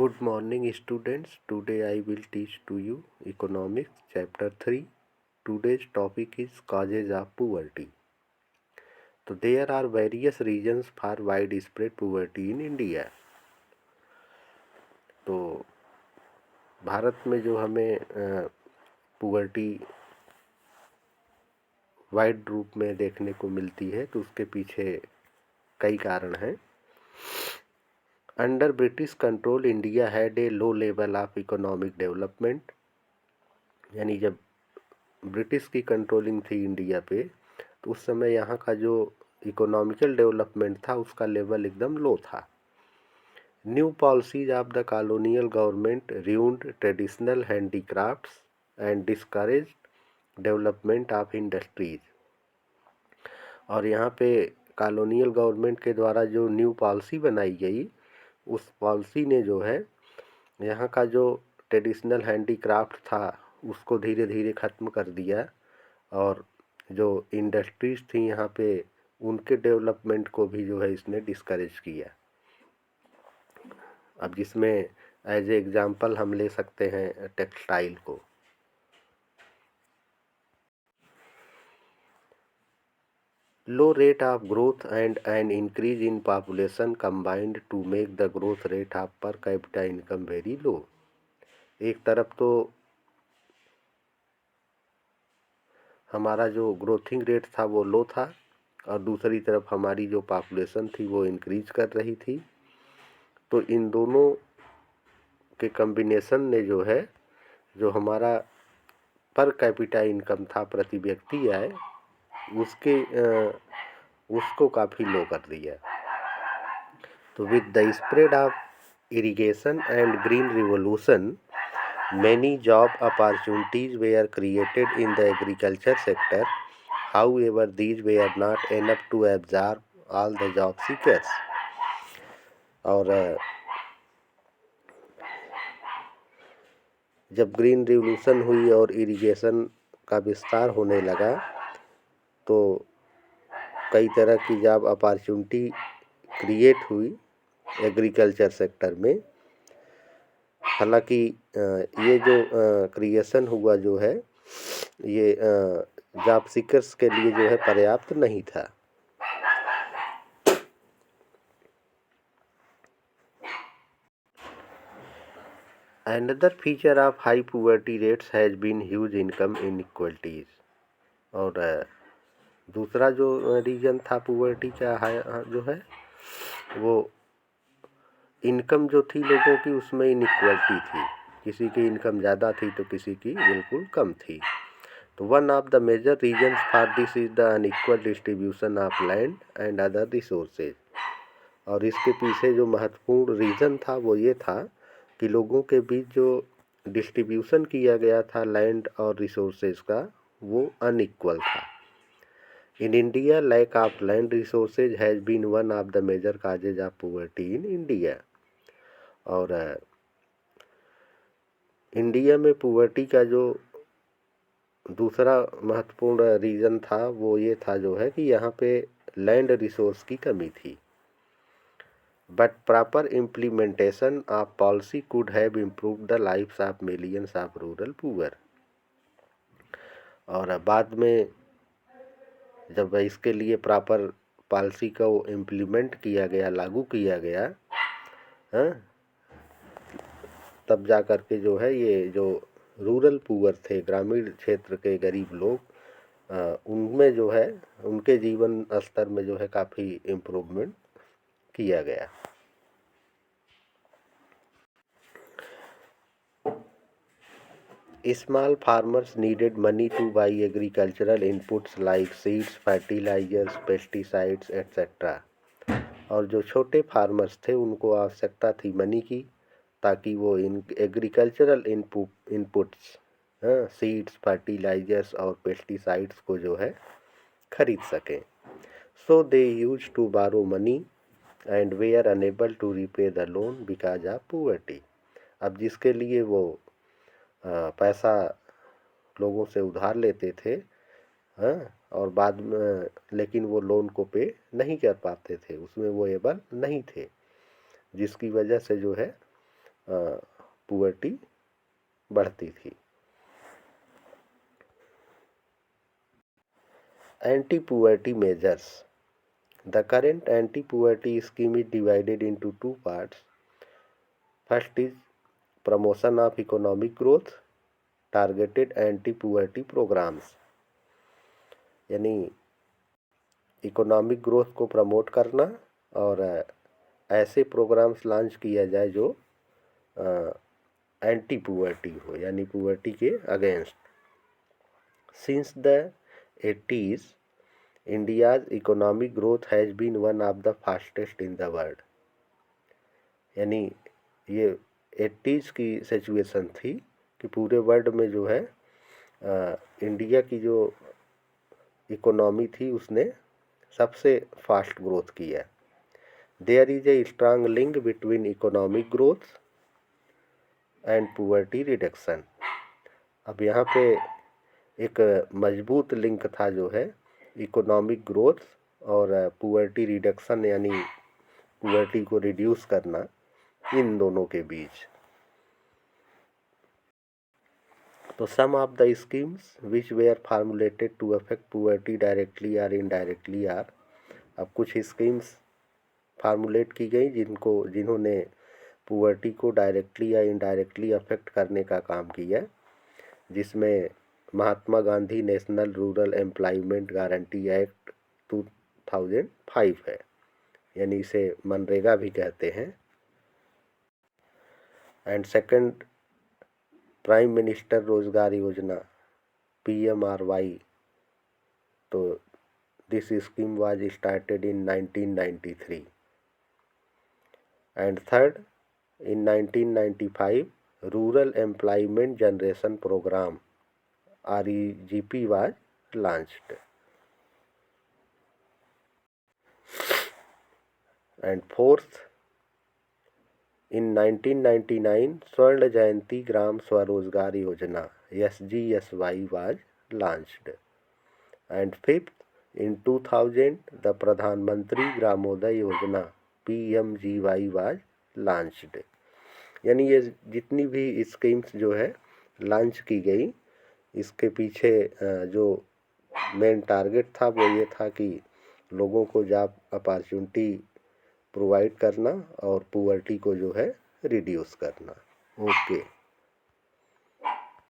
Good morning students. Today I will teach to you economics chapter 3. Today's topic is causes of poverty. तो there are various reasons for widespread poverty in India. तो भारत में जो हमें poverty wide रूप में देखने को मिलती है तो उसके पीछे कई कारण हैं. Under British control India had a low level of economic development. यानी जब ब्रिटिश की कंट्रोलिंग थी इंडिया पे तो उस समय यहाँ का जो इकोनॉमिकल डेवलपमेंट था उसका लेवल एकदम लो था. New policies of the colonial government ruined traditional handicrafts and discouraged development of industries. और यहाँ पे कॉलोनियल गवर्नमेंट के द्वारा जो न्यू पॉलिसी बनाई गई उस पॉलिसी ने जो है यहाँ का जो ट्रेडिशनल हैंडीक्राफ्ट था उसको धीरे धीरे ख़त्म कर दिया और जो इंडस्ट्रीज़ थी यहाँ पे उनके डेवलपमेंट को भी जो है इसने डिस्करेज किया. अब जिसमें एज ए एग्ज़ाम्पल हम ले सकते हैं टेक्सटाइल को. Low rate of growth and an increase in population combined to make the growth rate of per capita income very low. एक तरफ तो हमारा जो ग्रोथिंग रेट था वो लो था और दूसरी तरफ हमारी जो पॉपुलेशन थी वो इंक्रीज कर रही थी. तो इन दोनों के कम्बिनेशन ने जो है जो हमारा पर कैपिटा इनकम था प्रति व्यक्ति आय उसको काफ़ी लो कर दिया. तो with the spread of irrigation and green revolution many job opportunities were created in the agriculture sector. However, these were not enough to absorb all the job seekers. और जब ग्रीन रिवोल्यूशन हुई और इरिगेशन का विस्तार होने लगा तो कई तरह की जॉब अपॉर्चुनिटी क्रिएट हुई एग्रीकल्चर सेक्टर में. हालांकि ये जो क्रिएशन हुआ जो है ये जॉब सीकर्स के लिए जो है पर्याप्त नहीं था. Another feature of high poverty rates has been huge income inequalities. और दूसरा जो रीजन था पोवर्टी का जो है वो इनकम जो थी लोगों की उसमें इनइक्वलिटी थी. किसी की इनकम ज़्यादा थी तो किसी की बिल्कुल कम थी. तो one of the major reasons for this is the unequal distribution of land and other resources. और इसके पीछे जो महत्वपूर्ण रीज़न था वो ये था कि लोगों के बीच जो डिस्ट्रीब्यूशन किया गया था लैंड और रिसोर्सेज का वो अनइक्वल था. In India, lack of land resources has been one of the major causes of poverty in India. और इंडिया में पोवर्टी का जो दूसरा महत्वपूर्ण रीज़न था वो ये था जो है कि यहाँ पे लैंड रिसोर्स की कमी थी. But proper implementation of policy could have improve the lifes of millions of rural poor. और बाद में जब इसके लिए प्रॉपर पॉलिसी को इम्प्लीमेंट किया गया लागू किया गया तब जा कर के जो है ये जो रूरल पुअर थे ग्रामीण क्षेत्र के गरीब लोग उनमें जो है उनके जीवन स्तर में जो है काफ़ी इम्प्रूवमेंट किया गया. Small farmers needed money to buy agricultural inputs like seeds, fertilizers, pesticides, etc. और जो छोटे फार्मर्स थे उनको आवश्यकता थी मनी की ताकि वो इन एग्रीकल्चरल इनपुट्स सीड्स, फर्टिलाइजर्स और पेस्टिसाइड्स को जो है खरीद सकें. So they use to borrow money and we are unable to repay the loan because of poverty. अब जिसके लिए वो पैसा लोगों से उधार लेते थे और बाद में लेकिन वो लोन को पे नहीं कर पाते थे, उसमें वो एबल नहीं थे, जिसकी वजह से जो है पुअर्टी बढ़ती थी। Anti poverty measures. The current anti poverty scheme is divided into two parts. First is promotion of economic growth, targeted anti poverty programmes, यानी इकोनॉमिक ग्रोथ को प्रमोट करना और ऐसे प्रोग्राम्स लॉन्च किया जाए जो एंटी पुअर्टी हो, यानी पुअर्टी के against. Since the 80s, India's economic growth has been one of the fastest in the world, यानी ये 80s की सिचुएशन थी कि पूरे वर्ल्ड में जो है इंडिया की जो इकोनॉमी थी उसने सबसे फास्ट ग्रोथ की है। There is a strong link between economic growth and poverty reduction. अब यहाँ पे एक मजबूत लिंक था जो है इकोनॉमिक ग्रोथ और पुअर्टी रिडक्शन, यानी पुअर्टी को रिड्यूस करना, इन दोनों के बीच। तो some of the schemes which were formulated to affect poverty directly और इनडायरेक्टली आर। अब कुछ स्कीम्स फार्मुलेट की गई जिन्होंने पुअर्टी को डायरेक्टली या इनडायरेक्टली अफेक्ट करने का काम किया, जिसमें Mahatma Gandhi national rural employment guarantee act 2005 है, यानी इसे मनरेगा भी कहते हैं। एंड सेकंड, प्राइम मिनिस्टर रोजगार योजना PMRY, तो this scheme was started in 1993। And third, in 1995, Rural Employment Generation Program REGP was launched. And fourth, in 1999, Swर्ण Jayanti Gram Swarozgar Yojana SGSY was launched. And fifth, in 2000, the Pradhan Mantri Gramoday Yojana PMGY was launched. यानी ये जितनी भी schemes जो है launch की गई, इसके पीछे जो मेन टारगेट था वो ये था कि लोगों को जॉब अपॉर्चुनिटी प्रोवाइड करना और पुअर्टी को जो है रिड्यूस करना। ओके।